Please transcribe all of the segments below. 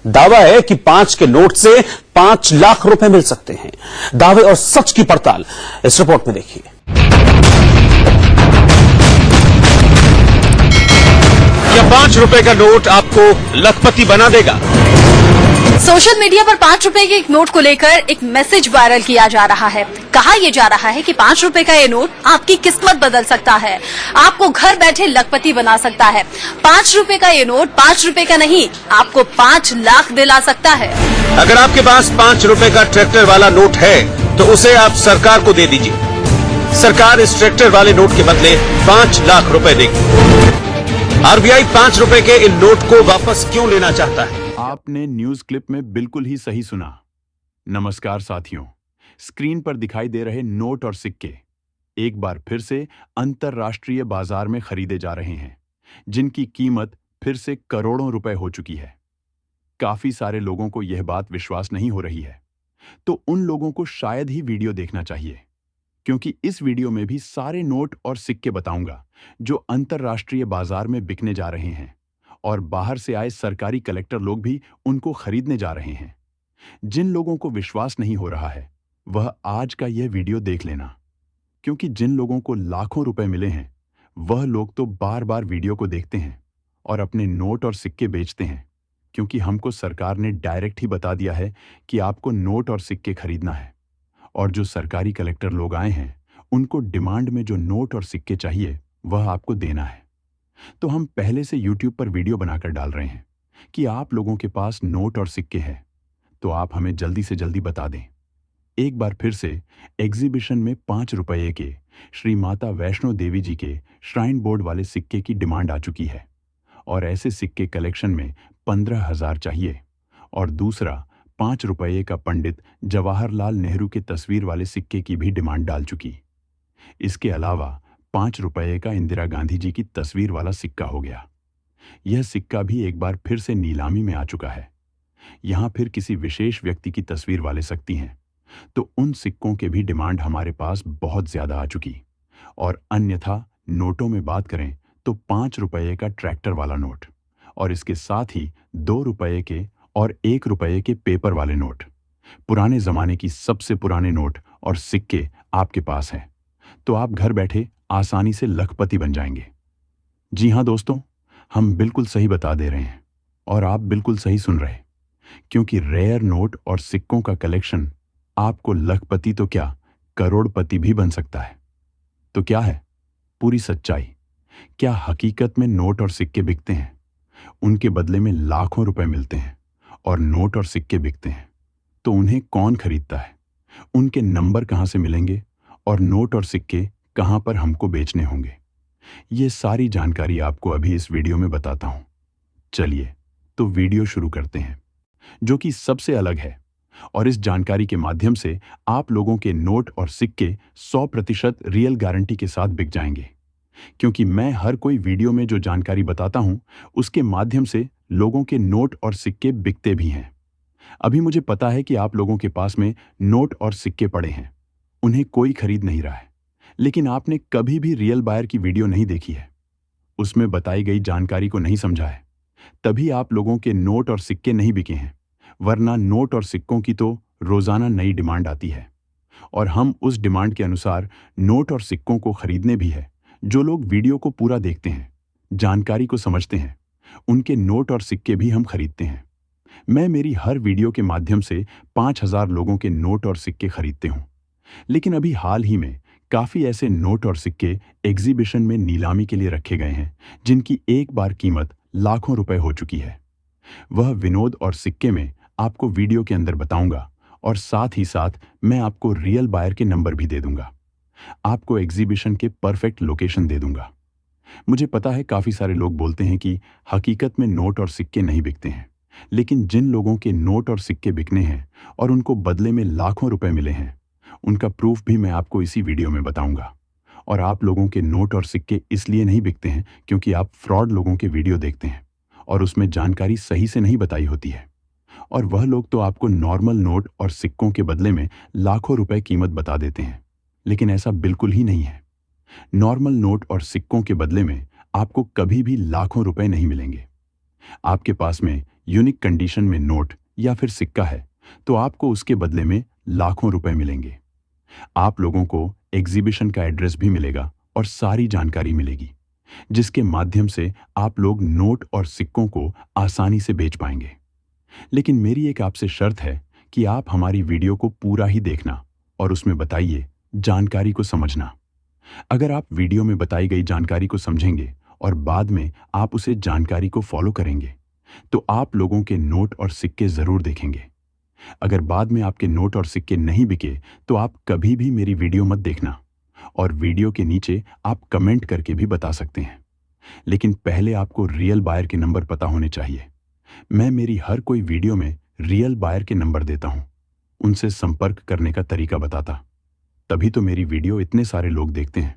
दावा है कि 5 के नोट से 5 लाख रुपए मिल सकते हैं। दावे और सच की पड़ताल इस रिपोर्ट में देखिए। क्या 5 रुपए का नोट आपको लखपति बना देगा? सोशल मीडिया पर 5 रुपए के एक नोट को लेकर एक मैसेज वायरल किया जा रहा है। कहा यह जा रहा है कि 5 रुपए का ये नोट आपकी किस्मत बदल सकता है, आपको घर बैठे लखपति बना सकता है। 5 रुपए का ये नोट 5 रुपए का नहीं, आपको 5 लाख दिला सकता है। अगर आपके पास 5 रुपए का ट्रैक्टर वाला नोट है तो उसे आप सरकार को दे दीजिए। सरकार इस ट्रैक्टर वाले नोट के बदले 5 लाख रुपए देगी। आरबीआई 5 रुपए के इन नोट को वापस क्यों लेना चाहता है? आपने न्यूज क्लिप में बिल्कुल ही सही सुना। नमस्कार साथियों, स्क्रीन पर दिखाई दे रहे नोट और सिक्के एक बार फिर से अंतरराष्ट्रीय बाजार में खरीदे जा रहे हैं, जिनकी कीमत फिर से करोड़ों रुपए हो चुकी है। काफी सारे लोगों को यह बात विश्वास नहीं हो रही है, तो उन लोगों को शायद ही वीडियो देखना चाहिए, क्योंकि इस वीडियो में भी सारे नोट और सिक्के बताऊंगा जो अंतरराष्ट्रीय बाजार में बिकने जा रहे हैं और बाहर से आए सरकारी कलेक्टर लोग भी उनको खरीदने जा रहे हैं। जिन लोगों को विश्वास नहीं हो रहा है वह आज का यह वीडियो देख लेना, क्योंकि जिन लोगों को लाखों रुपए मिले हैं वह लोग तो बार बार वीडियो को देखते हैं और अपने नोट और सिक्के बेचते हैं, क्योंकि हमको सरकार ने डायरेक्ट ही बता दिया है कि आपको नोट और सिक्के खरीदना है। और जो सरकारी कलेक्टर लोग आए हैं उनको डिमांड में जो नोट और सिक्के चाहिए वह आपको देना है। तो हम पहले से YouTube पर वीडियो बनाकर डाल रहे हैं कि आप लोगों के पास नोट और सिक्के हैं तो आप हमें जल्दी से जल्दी बता दें। एक बार फिर से एग्जीबिशन में 5 रुपये के श्री माता वैष्णो देवी जी के श्राइन बोर्ड वाले सिक्के की डिमांड आ चुकी है और ऐसे सिक्के कलेक्शन में 15,000 चाहिए। और दूसरा 5 रुपये का पंडित जवाहरलाल नेहरू के तस्वीर वाले सिक्के की भी डिमांड डाल चुकी। इसके अलावा 5 रुपये का इंदिरा गांधी जी की तस्वीर वाला सिक्का हो गया। यह सिक्का भी एक बार फिर से नीलामी में आ चुका है। यहां फिर किसी विशेष व्यक्ति की तस्वीर वाले सकती हैं, तो उन सिक्कों के भी डिमांड हमारे पास बहुत ज्यादा आ चुकी। और अन्यथा नोटों में बात करें तो 5 रुपये का ट्रैक्टर वाला नोट और इसके साथ ही 2 रुपये के और 1 रुपये के पेपर वाले नोट, पुराने जमाने की सबसे पुराने नोट और सिक्के आपके पास हैं, तो आप घर बैठे आसानी से लखपति बन जाएंगे। जी हां दोस्तों, हम बिल्कुल सही बता दे रहे हैं और आप बिल्कुल सही सुन रहे, क्योंकि रेयर नोट और सिक्कों का कलेक्शन आपको लखपति तो क्या करोड़पति भी बन सकता है। तो क्या है पूरी सच्चाई? क्या हकीकत में नोट और सिक्के बिकते हैं? उनके बदले में लाखों रुपए मिलते हैं और नोट और सिक्के बिकते हैं, तो उन्हें कौन खरीदता है? उनके नंबर कहां से मिलेंगे और नोट और सिक्के कहां पर हमको बेचने होंगे? ये सारी जानकारी आपको अभी इस वीडियो में बताता हूं। चलिए तो वीडियो शुरू करते हैं, जो कि सबसे अलग है। और इस जानकारी के माध्यम से आप लोगों के नोट और सिक्के 100% रियल गारंटी के साथ बिक जाएंगे, क्योंकि मैं हर कोई वीडियो में जो जानकारी बताता हूं उसके माध्यम से लोगों के नोट और सिक्के बिकते भी हैं। अभी मुझे पता है कि आप लोगों के पास में नोट और सिक्के पड़े हैं, उन्हें कोई खरीद नहीं रहा है, लेकिन आपने कभी भी रियल बायर की वीडियो नहीं देखी है, उसमें बताई गई जानकारी को नहीं समझा है, तभी आप लोगों के नोट और सिक्के नहीं बिके हैं। वरना नोट और सिक्कों की तो रोजाना नई डिमांड आती है और हम उस डिमांड के अनुसार नोट और सिक्कों को खरीदने भी है। जो लोग वीडियो को पूरा देखते हैं, जानकारी को समझते हैं, उनके नोट और सिक्के भी हम खरीदते हैं। मैं मेरी हर वीडियो के माध्यम से 5,000 लोगों के नोट और सिक्के खरीदते हूं, लेकिन अभी हाल ही में काफी ऐसे नोट और सिक्के एग्जीबिशन में नीलामी के लिए रखे गए हैं, जिनकी एक बार कीमत लाखों रुपए हो चुकी है। वह विनोद और सिक्के में आपको वीडियो के अंदर बताऊंगा और साथ ही साथ मैं आपको रियल बायर के नंबर भी दे दूंगा, आपको एग्जीबिशन के परफेक्ट लोकेशन दे दूंगा। मुझे पता है काफी सारे लोग बोलते हैं कि हकीकत में नोट और सिक्के नहीं बिकते हैं, लेकिन जिन लोगों के नोट और सिक्के बिकने हैं और उनको बदले में लाखों रुपए मिले हैं, उनका प्रूफ भी मैं आपको इसी वीडियो में बताऊंगा। और आप लोगों के नोट और सिक्के इसलिए नहीं बिकते हैं क्योंकि आप फ्रॉड लोगों के वीडियो देखते हैं और उसमें जानकारी सही से नहीं बताई होती है, और वह लोग तो आपको नॉर्मल नोट और सिक्कों के बदले में लाखों रुपए कीमत बता देते हैं, लेकिन ऐसा बिल्कुल ही नहीं है। नॉर्मल नोट और सिक्कों के बदले में आपको कभी भी लाखों रुपए नहीं मिलेंगे। आपके पास में यूनिक कंडीशन में नोट या फिर सिक्का है तो आपको उसके बदले में लाखों रुपए मिलेंगे। आप लोगों को एग्जीबिशन का एड्रेस भी मिलेगा और सारी जानकारी मिलेगी, जिसके माध्यम से आप लोग नोट और सिक्कों को आसानी से बेच पाएंगे। लेकिन मेरी एक आपसे शर्त है कि आप हमारी वीडियो को पूरा ही देखना और उसमें बताइए जानकारी को समझना। अगर आप वीडियो में बताई गई जानकारी को समझेंगे और बाद में आप उसे जानकारी को फॉलो करेंगे तो आप लोगों के नोट और सिक्के जरूर देखेंगे। अगर बाद में आपके नोट और सिक्के नहीं बिके तो आप कभी भी मेरी वीडियो मत देखना और वीडियो के नीचे आप कमेंट करके भी बता सकते हैं। लेकिन पहले आपको रियल बायर के नंबर पता होने चाहिए। मैं मेरी हर कोई वीडियो में रियल बायर के नंबर देता हूं, उनसे संपर्क करने का तरीका बताता। तभी तो मेरी वीडियो इतने सारे लोग देखते हैं।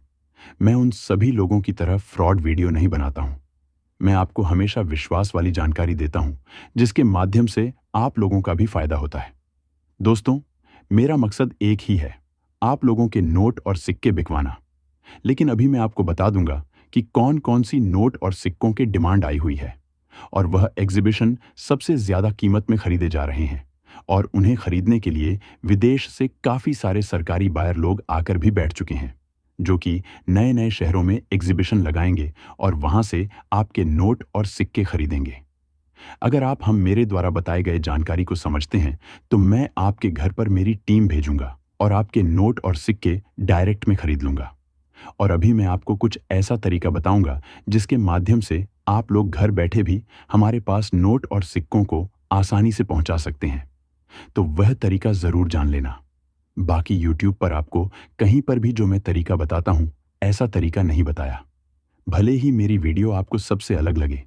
मैं उन सभी लोगों की तरह फ्रॉड वीडियो नहीं बनाता हूं। मैं आपको हमेशा विश्वास वाली जानकारी देता हूं, जिसके माध्यम से आप लोगों का भी फायदा होता है। दोस्तों, मेरा मकसद एक ही है, आप लोगों के नोट और सिक्के बिकवाना। लेकिन अभी मैं आपको बता दूंगा कि कौन कौन सी नोट और सिक्कों की डिमांड आई हुई है और वह एग्जीबिशन सबसे ज्यादा कीमत में खरीदे जा रहे हैं और उन्हें खरीदने के लिए विदेश से काफी सारे सरकारी बायर लोग आकर भी बैठ चुके हैं, जो कि नए नए शहरों में एग्जीबिशन लगाएंगे और वहां से आपके नोट और सिक्के खरीदेंगे। अगर आप हम मेरे द्वारा बताए गए जानकारी को समझते हैं तो मैं आपके घर पर मेरी टीम भेजूंगा और आपके नोट और सिक्के डायरेक्ट में खरीद लूंगा। और अभी मैं आपको कुछ ऐसा तरीका बताऊंगा जिसके माध्यम से आप लोग घर बैठे भी हमारे पास नोट और सिक्कों को आसानी से पहुंचा सकते हैं। तो वह तरीका जरूर जान लेना। बाकी YouTube पर आपको कहीं पर भी जो मैं तरीका बताता हूं, ऐसा तरीका नहीं बताया। भले ही मेरी वीडियो आपको सबसे अलग लगे,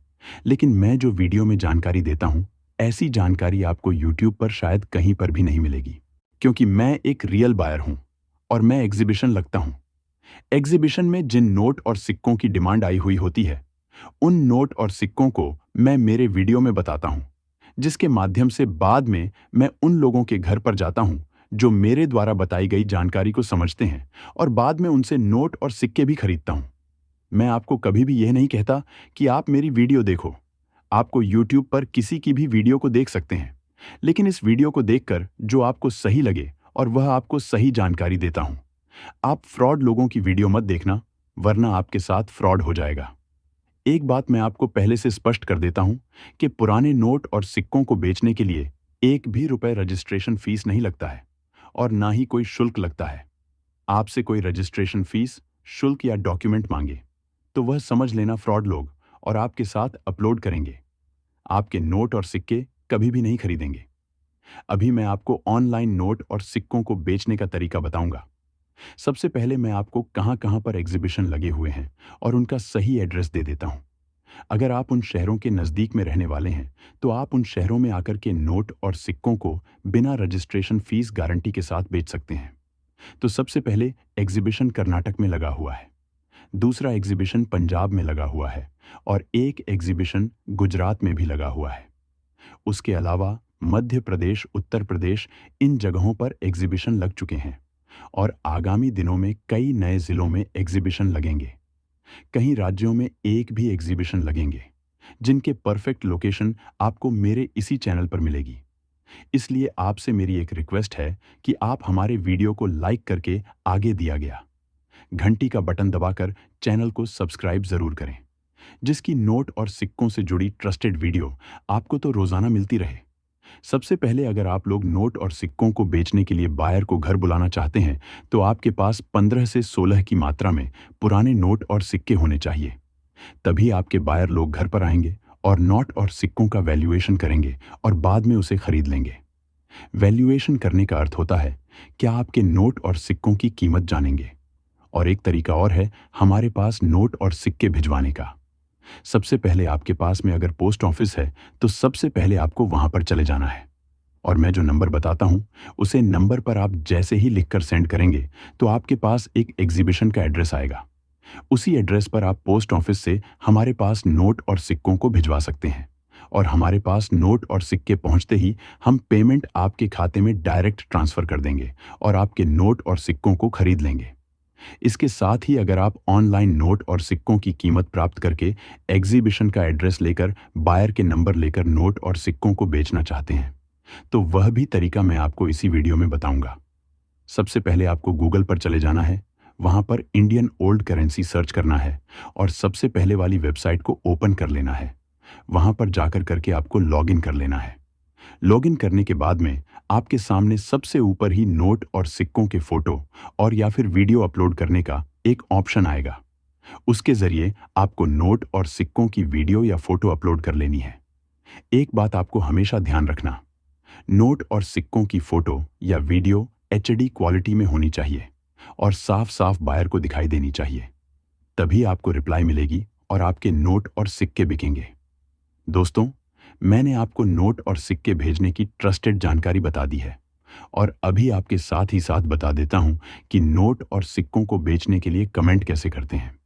लेकिन मैं जो वीडियो में जानकारी देता हूं, ऐसी जानकारी आपको YouTube पर शायद कहीं पर भी नहीं मिलेगी, क्योंकि मैं एक रियल बायर हूं और मैं एग्जीबिशन लगता हूं। एग्जीबिशन में जिन नोट और सिक्कों की डिमांड आई हुई होती है, उन नोट और सिक्कों को मैं मेरे वीडियो में बताता हूं, जिसके माध्यम से बाद में मैं उन लोगों के घर पर जाता हूं जो मेरे द्वारा बताई गई जानकारी को समझते हैं और बाद में उनसे नोट और सिक्के भी खरीदता हूं। मैं आपको कभी भी यह नहीं कहता कि आप मेरी वीडियो देखो। आपको YouTube पर किसी की भी वीडियो को देख सकते हैं, लेकिन इस वीडियो को देखकर जो आपको सही लगे और वह आपको सही जानकारी देता हूं। आप फ्रॉड लोगों की वीडियो मत देखना, वरना आपके साथ फ्रॉड हो जाएगा। एक बात मैं आपको पहले से स्पष्ट कर देता हूं कि पुराने नोट और सिक्कों को बेचने के लिए एक भी रुपए रजिस्ट्रेशन फीस नहीं लगता है और ना ही कोई शुल्क लगता है। आपसे कोई रजिस्ट्रेशन फीस, शुल्क या डॉक्यूमेंट मांगे तो वह समझ लेना फ्रॉड लोग और आपके साथ अपलोड करेंगे। आपके नोट और सिक्के कभी भी नहीं खरीदेंगे। अभी मैं आपको ऑनलाइन नोट और सिक्कों को बेचने का तरीका बताऊंगा। सबसे पहले मैं आपको कहां-कहां पर एग्जीबिशन लगे हुए हैं और उनका सही एड्रेस दे देता हूं। अगर आप उन शहरों के नजदीक में रहने वाले हैं तो आप उन शहरों में आकर के नोट और सिक्कों को बिना रजिस्ट्रेशन फीस गारंटी के साथ बेच सकते हैं। तो सबसे पहले एग्जीबिशन कर्नाटक में लगा हुआ है, दूसरा एग्जीबिशन पंजाब में लगा हुआ है और एक एग्जीबिशन गुजरात में भी लगा हुआ है। उसके अलावा मध्य प्रदेश, उत्तर प्रदेश, इन जगहों पर एग्जीबिशन लग चुके हैं और आगामी दिनों में कई नए जिलों में एग्जीबिशन लगेंगे। कई राज्यों में एक भी एग्जीबिशन लगेंगे, जिनके परफेक्ट लोकेशन आपको मेरे इसी चैनल पर मिलेगी। इसलिए आपसे मेरी एक रिक्वेस्ट है कि आप हमारे वीडियो को लाइक करके आगे दिया गया घंटी का बटन दबाकर चैनल को सब्सक्राइब जरूर करें, जिसकी नोट और सिक्कों से जुड़ी ट्रस्टेड वीडियो आपको तो रोजाना मिलती रहे। सबसे पहले अगर आप लोग नोट और सिक्कों को बेचने के लिए बायर को घर बुलाना चाहते हैं तो आपके पास 15 से 16 की मात्रा में पुराने नोट और सिक्के होने चाहिए। तभी आपके बायर लोग घर पर आएंगे और नोट और सिक्कों का वैल्यूएशन करेंगे और बाद में उसे खरीद लेंगे। वैल्यूएशन करने का अर्थ होता है कि आपके नोट और सिक्कों की कीमत जानेंगे। और एक तरीका और है हमारे पास नोट और सिक्के भिजवाने का। सबसे पहले आपके पास में अगर पोस्ट ऑफिस है तो सबसे पहले आपको वहां पर चले जाना है और मैं जो नंबर बताता हूं उसे नंबर पर आप जैसे ही लिखकर सेंड करेंगे तो आपके पास एक एग्जीबिशन का एड्रेस आएगा। उसी एड्रेस पर आप पोस्ट ऑफिस से हमारे पास नोट और सिक्कों को भिजवा सकते हैं और हमारे पास नोट और सिक्के पहुंचते ही हम पेमेंट आपके खाते में डायरेक्ट ट्रांसफर कर देंगे और आपके नोट और सिक्कों को खरीद लेंगे। इसके साथ ही अगर आप ऑनलाइन नोट और सिक्कों की कीमत प्राप्त करके एग्जीबिशन का एड्रेस लेकर बायर के नंबर लेकर नोट और सिक्कों को बेचना चाहते हैं तो वह भी तरीका मैं आपको इसी वीडियो में बताऊंगा। सबसे पहले आपको गूगल पर चले जाना है, वहां पर इंडियन ओल्ड करेंसी सर्च करना है और सबसे पहले वाली वेबसाइट को ओपन कर लेना है। वहां पर जाकर करके आपको लॉगिन कर लेना है। लॉगिन करने के बाद में आपके सामने सबसे ऊपर ही नोट और सिक्कों के फोटो और या फिर वीडियो अपलोड करने का एक ऑप्शन आएगा। उसके जरिए आपको नोट और सिक्कों की वीडियो या फोटो अपलोड कर लेनी है। एक बात आपको हमेशा ध्यान रखना, नोट और सिक्कों की फोटो या वीडियो HD क्वालिटी में होनी चाहिए और साफ साफ बायर को दिखाई देनी चाहिए, तभी आपको रिप्लाई मिलेगी और आपके नोट और सिक्के बिकेंगे। दोस्तों, मैंने आपको नोट और सिक्के भेजने की ट्रस्टेड जानकारी बता दी है और अभी आपके साथ ही साथ बता देता हूं कि नोट और सिक्कों को बेचने के लिए कमेंट कैसे करते हैं।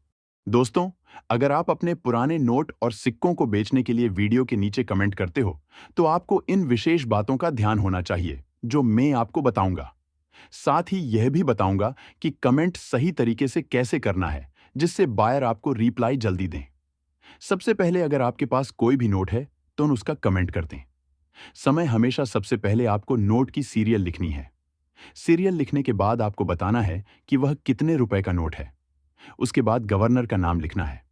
दोस्तों, अगर आप अपने पुराने नोट और सिक्कों को बेचने के लिए वीडियो के नीचे कमेंट करते हो तो आपको इन विशेष बातों का ध्यान होना चाहिए जो मैं आपको बताऊंगा। साथ ही यह भी बताऊंगा कि कमेंट सही तरीके से कैसे करना है जिससे बायर आपको रिप्लाई जल्दी दें। सबसे पहले अगर आपके पास कोई भी नोट है तो उसका कमेंट कर दें। समय हमेशा सबसे पहले आपको नोट की सीरियल लिखनी है। सीरियल लिखने के बाद आपको बताना है कि वह कितने रुपए का नोट है। उसके बाद गवर्नर का नाम लिखना है।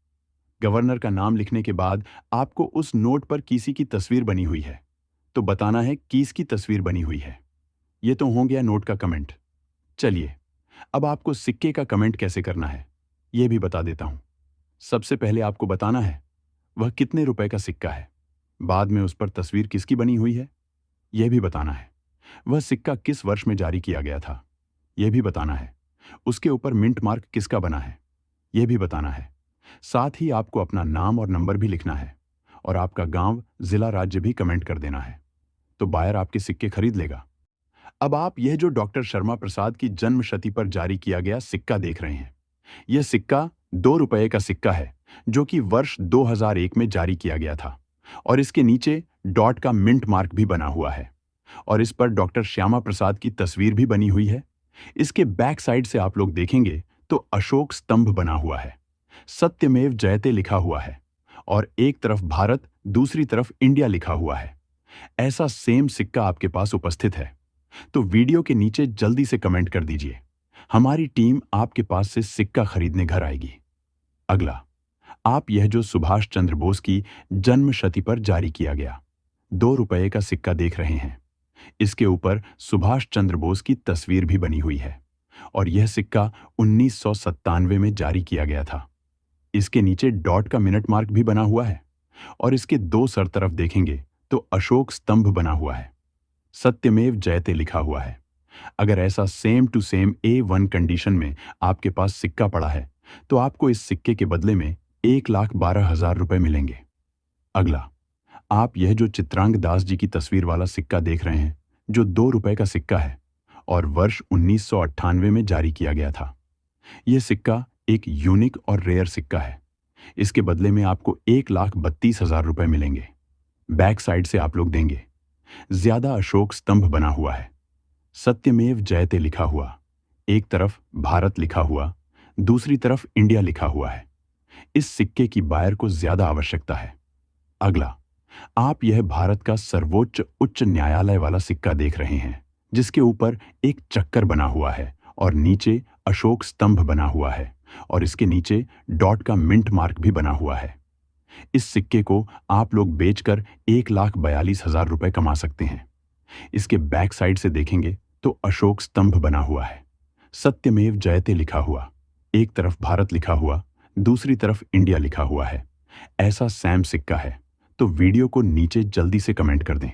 गवर्नर का नाम लिखने के बाद आपको उस नोट पर किसी की तस्वीर बनी हुई है तो बताना है किसकी तस्वीर बनी हुई है। यह तो हो गया नोट का कमेंट। चलिए अब आपको सिक्के का कमेंट कैसे करना है यह भी बता देता हूं। सबसे पहले आपको बताना है वह कितने रुपए का सिक्का है। बाद में उस पर तस्वीर किसकी बनी हुई है यह भी बताना है। वह सिक्का किस वर्ष में जारी किया गया था यह भी बताना है। उसके ऊपर मिंट मार्क किसका बना है यह भी बताना है। साथ ही आपको अपना नाम और नंबर भी लिखना है और आपका गांव, जिला, राज्य भी कमेंट कर देना है तो बायर आपके सिक्के खरीद लेगा। अब आप यह जो डॉक्टर शर्मा प्रसाद की जन्म शती पर जारी किया गया सिक्का देख रहे हैं, यह सिक्का 2 रुपए का सिक्का है जो कि वर्ष 2001 में जारी किया गया था और इसके नीचे डॉट का मिंट मार्क भी बना हुआ है और इस पर डॉक्टर श्यामा प्रसाद की तस्वीर भी बनी हुई है। इसके बैक साइड से आप लोग देखेंगे तो अशोक स्तंभ बना हुआ है, सत्यमेव जयते लिखा हुआ है और एक तरफ भारत, दूसरी तरफ इंडिया लिखा हुआ है। ऐसा सेम सिक्का आपके पास उपस्थित है तो वीडियो के नीचे जल्दी से कमेंट कर दीजिए। हमारी टीम आपके पास से सिक्का खरीदने घर आएगी। अगला, आप यह जो सुभाष चंद्र बोस की जन्म शती पर जारी किया गया 2 रुपए का सिक्का देख रहे हैं। इसके ऊपर सुभाष चंद्र बोस की तस्वीर भी बनी हुई है और यह सिक्का 1997 में जारी किया गया था। इसके नीचे डॉट का मिनट मार्क भी बना हुआ है और इसके 2 सर तरफ देखेंगे तो अशोक स्तंभ बना हुआ है, सत्यमेव जयते लिखा हुआ है। अगर ऐसा same to same A1 condition में आपके पास सिक्का पड़ा है तो आपको इस सिक्के के बदले में 1,12,000 रुपए मिलेंगे। अगला, आप यह जो चित्रांग दास जी की तस्वीर वाला सिक्का देख रहे हैं जो 2 रुपए का सिक्का है और वर्ष 1998 में जारी किया गया था। यह सिक्का एक यूनिक और रेयर सिक्का है। इसके बदले में आपको 1,32,000 रुपए मिलेंगे। बैक साइड से आप लोग देंगे, ज्यादा अशोक स्तंभ बना हुआ है, सत्यमेव जयते लिखा हुआ, एक तरफ भारत लिखा हुआ, दूसरी तरफ इंडिया लिखा हुआ है। इस सिक्के की बायर को ज्यादा आवश्यकता है। अगला, आप यह भारत का सर्वोच्च उच्च न्यायालय वाला सिक्का देख रहे हैं जिसके ऊपर एक चक्कर बना हुआ है और नीचे अशोक स्तंभ बना हुआ है और इसके नीचे डॉट का मिंट मार्क भी बना हुआ है। इस सिक्के को आप लोग बेचकर 1,42,000 रुपए कमा सकते हैं। इसके बैक साइड से देखेंगे तो अशोक स्तंभ बना हुआ है, सत्यमेव जयते लिखा हुआ, एक तरफ भारत लिखा हुआ, दूसरी तरफ इंडिया लिखा हुआ है। ऐसा सैम सिक्का है तो वीडियो को नीचे जल्दी से कमेंट कर दें।